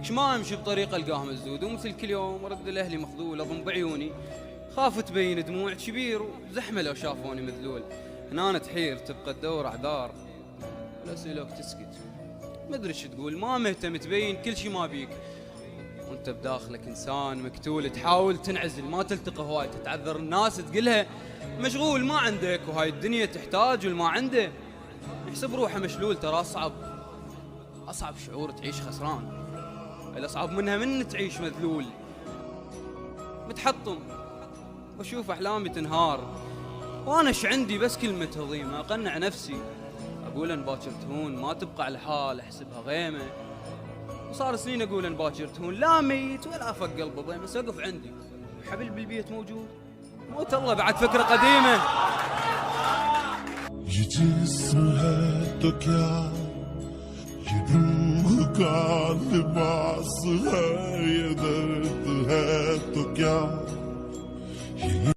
ايش ما امشي بطريق القاه مسدود، ومثل كل يوم ارد لاهلي مخذول اضم بعيوني، خاف تبين دموع كبير وزحمه لو شافوني مذلول. هنا أنا تحير تبقى تدور اعذار، الاسئله تسكت ما ادري ايش تقول، ما مهتم تبين كل شي ما بيك، وانت بداخلك انسان مقتول تحاول تنعزل ما تلتقى هواي، تتعذر الناس تقولها مشغول ما عندك، وهاي الدنيا تحتاج والما عنده، يحسب روحه مشلول. ترى اصعب شعور تعيش خسران، الاصعب منها من تعيش مذلول. متحطم واشوف احلامي تنهار، وانا ايش عندي بس كلمة هضيمة اقنع نفسي، اقول ان باكر تهون ما تبقى على حال احسبها غيمة، وصار سنين اقول ان باكر تهون لا ميت ولا فق قلبه ضيمة، سقف عندي حبل بالبيت موجود، موت الله بعد فكرة قديمة. ये जिस्म है तो क्या, ये रूह का लिबास है, ये दर्द है तो क्या